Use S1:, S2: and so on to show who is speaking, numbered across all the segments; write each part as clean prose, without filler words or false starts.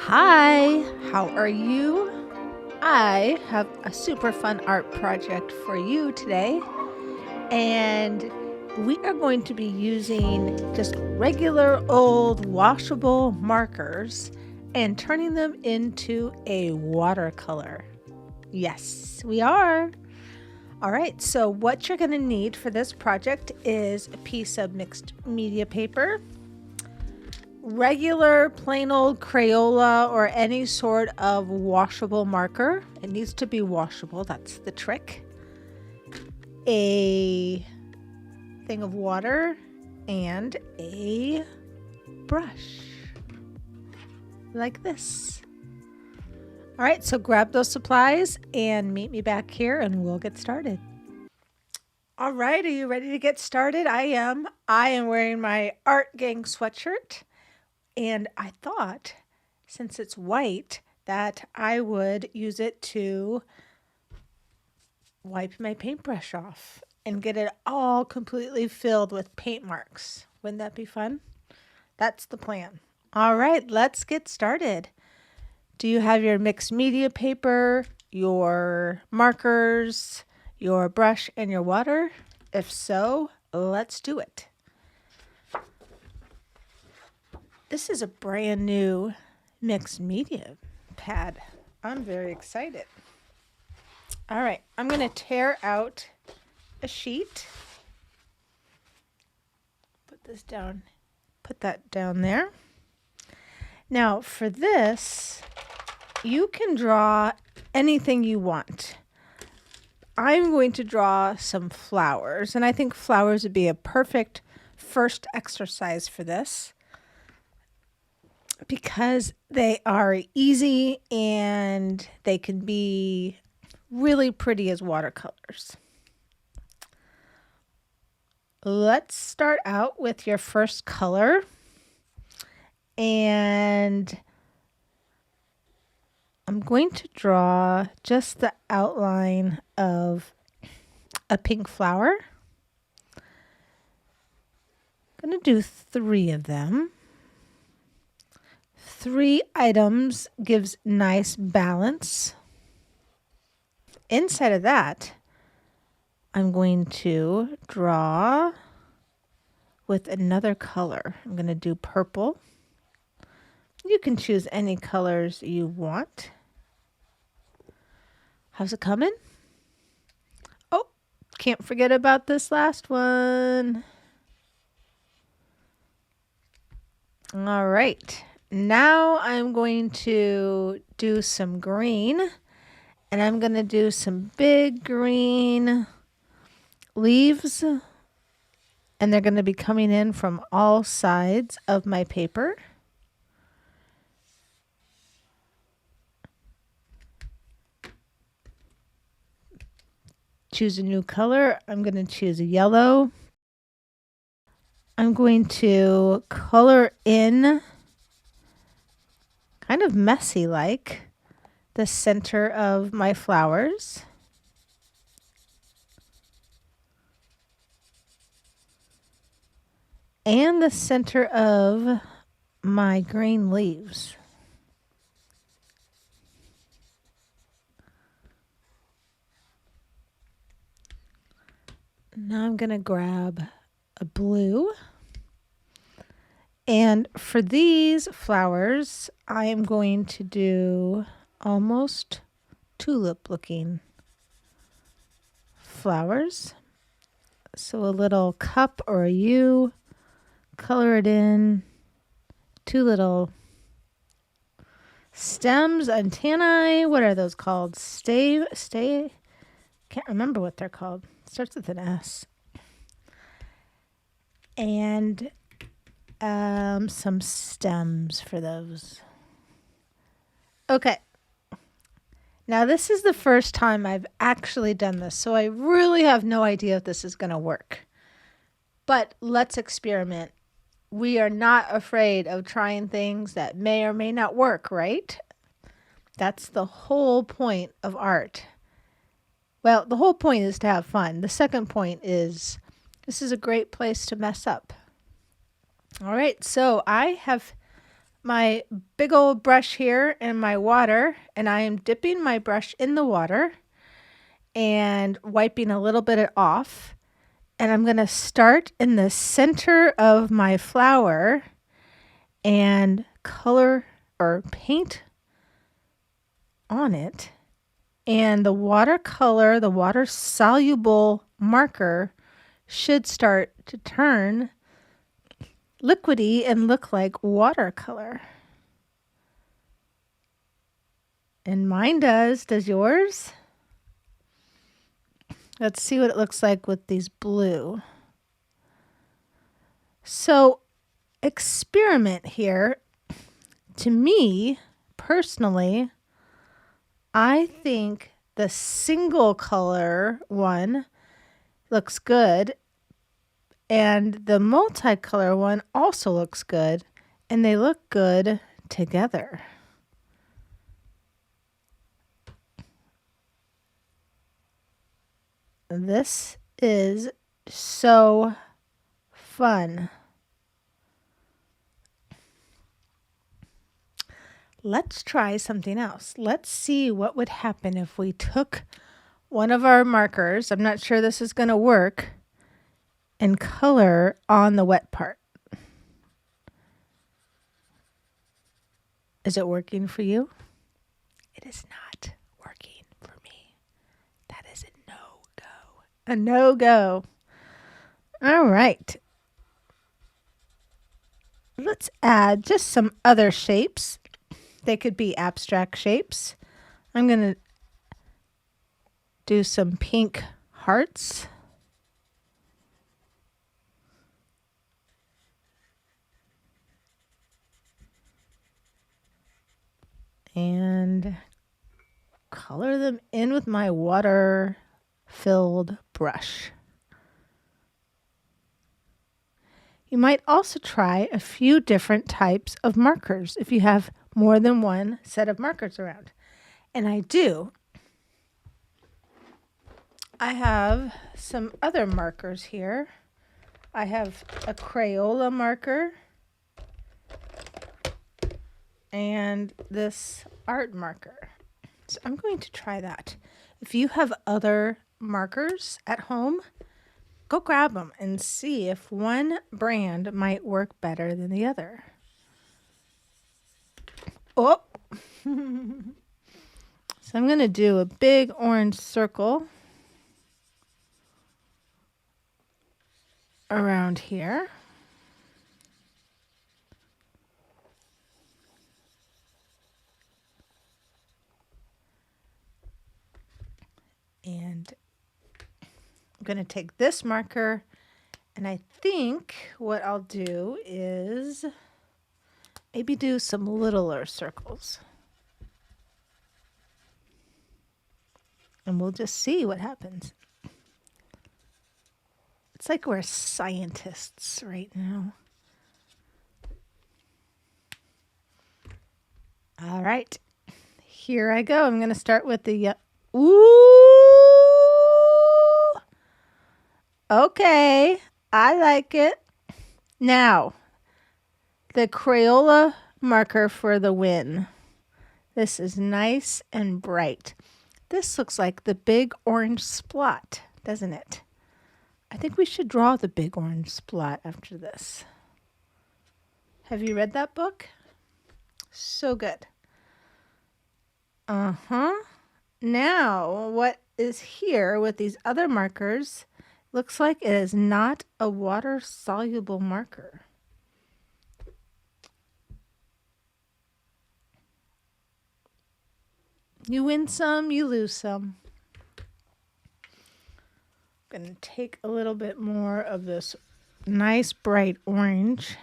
S1: Hi, how are you? I have a super fun art project for you today, and we are going to be using just regular old washable markers and turning them into a watercolor. Yes, we are. All right, so what you're going to need for this project is a piece of mixed media paper, regular plain old Crayola or any sort of washable marker. It needs to be washable, that's the trick. A thing of water and a brush like this. All right, so grab those supplies and meet me back here and we'll get started. All right, are you ready to get started? I am. I am wearing my Art Gang sweatshirt. And I thought, since it's white, that I would use it to wipe my paintbrush off and get it all completely filled with paint marks. Wouldn't that be fun? That's the plan. All right, let's get started. Do you have your mixed media paper, your markers, your brush, and your water? If so, let's do it. This is a brand new mixed media pad. I'm very excited. All right, I'm going to tear out a sheet. Put this down, put that down there. Now for this, you can draw anything you want. I'm going to draw some flowers, and I think flowers would be a perfect first exercise for this, because they are easy and they can be really pretty as watercolors. Let's start out with your first color, and I'm going to draw just the outline of a pink flower. I'm going to do 3 of them. 3 items gives nice balance. Inside of that, I'm going to draw with another color. I'm going to do purple. You can choose any colors you want. How's it coming? Oh, can't forget about this last one. All right. Now I'm going to do some green, and I'm going to do some big green leaves, and they're going to be coming in from all sides of my paper. Choose a new color. I'm going to choose a yellow. I'm going to color in, kind of messy like, the center of my flowers. And the center of my green leaves. Now I'm going to grab a blue. And for these flowers, I am going to do almost tulip looking flowers. So a little cup or a U, color it in, 2 little stems, antennae. What are those called? Stay, can't remember what they're called. Starts with an S. And some stems for those. Okay. Now this is the first time I've actually done this, so I really have no idea if this is going to work. But let's experiment. We are not afraid of trying things that may or may not work, right? That's the whole point of art. Well, the whole point is to have fun. The second point is this is a great place to mess up. All right, so I have my big old brush here and my water, and I am dipping my brush in the water and wiping a little bit off. And I'm going to start in the center of my flower and color or paint on it. And the watercolor, the water soluble marker should start to turn liquidy and look like watercolor. And mine does. Does yours? Let's see what it looks like with these blue. So experiment here. To me, personally, I think the single color one looks good, and the multicolor one also looks good, and they look good together. This is so fun. Let's try something else. Let's see what would happen if we took one of our markers, I'm not sure this is going to work, and color on the wet part. Is it working for you? It is not working for me. That is a no-go. A no-go. All right. Let's add just some other shapes. They could be abstract shapes. I'm going to do some pink hearts. And color them in with my water-filled brush. You might also try a few different types of markers if you have more than one set of markers around. And I do. I have some other markers here. I have a Crayola marker and this art marker. So I'm going to try that. If you have other markers at home, go grab them and see if one brand might work better than the other. Oh! So I'm going to do a big orange circle around here. And I'm going to take this marker, and I think what I'll do is maybe do some littler circles. And we'll just see what happens. It's like we're scientists right now. All right, here I go. I'm going to start with the ooh. Okay, I like it. Now, the Crayola marker for the win. This is nice and bright. This looks like the big orange splot, doesn't it? I think we should draw the big orange splot after this. Have you read that book? So good. Now, what is here with these other markers looks like it is not a water-soluble marker. You win some, you lose some. I'm going to take a little bit more of this nice bright orange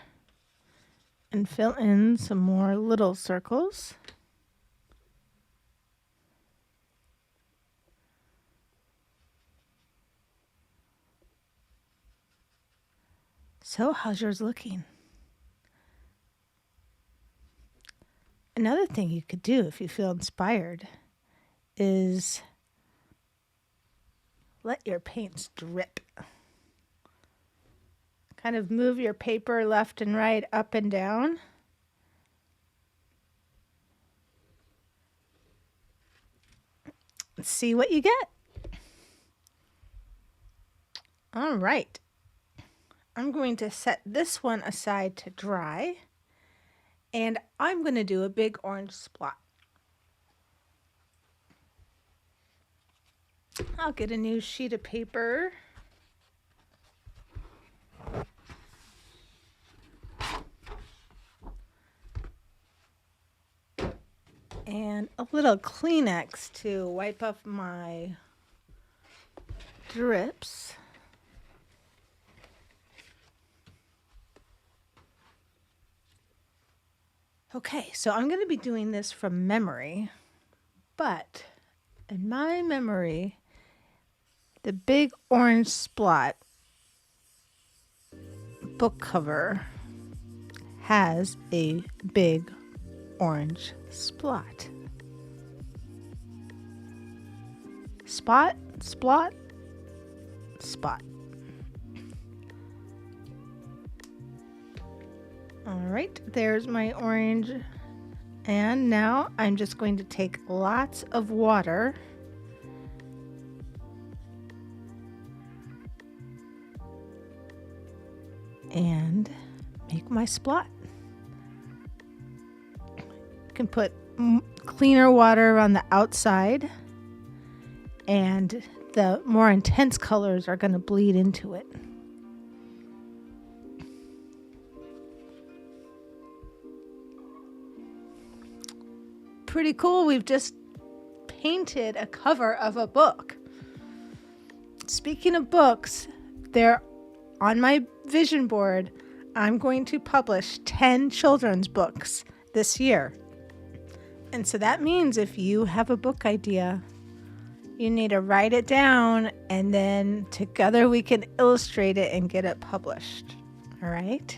S1: and fill in some more little circles. So, how's yours looking? Another thing you could do if you feel inspired is let your paints drip. Kind of move your paper left and right, up and down. see what you get. All right. I'm going to set this one aside to dry, and I'm going to do a big orange splot. I'll get a new sheet of paper. And a little Kleenex to wipe off my drips. Okay, so I'm going to be doing this from memory, but in my memory, the big orange splot book cover has a big orange splot. Spot, splot, spot. All right, there's my orange. And now I'm just going to take lots of water and make my splot. You can put cleaner water on the outside, and the more intense colors are going to bleed into it. Pretty cool. We've just painted a cover of a book. Speaking of books, they're on my vision board. I'm going to publish 10 children's books this year. And so that means if you have a book idea, you need to write it down, and then together we can illustrate it and get it published. All right?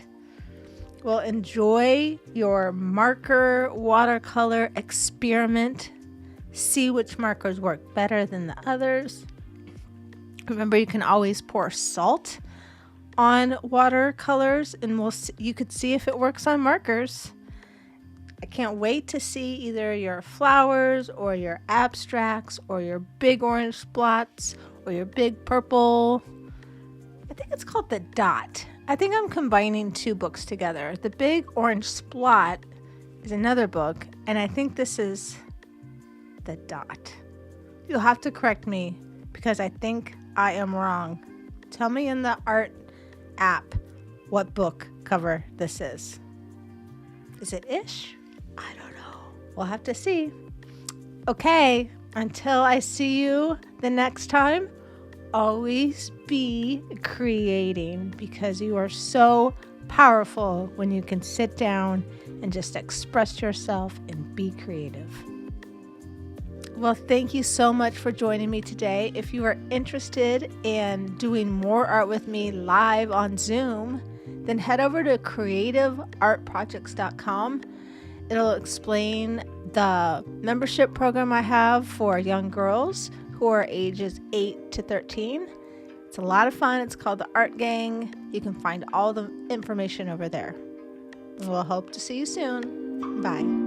S1: Well, enjoy your marker watercolor experiment. See which markers work better than the others. Remember, you can always pour salt on watercolors, and you could see if it works on markers. I can't wait to see either your flowers or your abstracts or your big orange spots or your big purple. I think it's called the dot. I think I'm combining two books together. The big orange splot is another book, and I think this is the dot. You'll have to correct me because I think I am wrong. Tell me in the art app what book cover this is. Is it Ish? I don't know. We'll have to see. Okay, until I see you the next time, always be creating, because you are so powerful when you can sit down and just express yourself and be creative. Well, thank you so much for joining me today. If you are interested in doing more art with me live on Zoom, then head over to creativeartprojects.com. It'll explain the membership program I have for young girls who are ages 8 to 13. It's a lot of fun. It's called the Art Gang. You can find all the information over there. We'll hope to see you soon. Bye.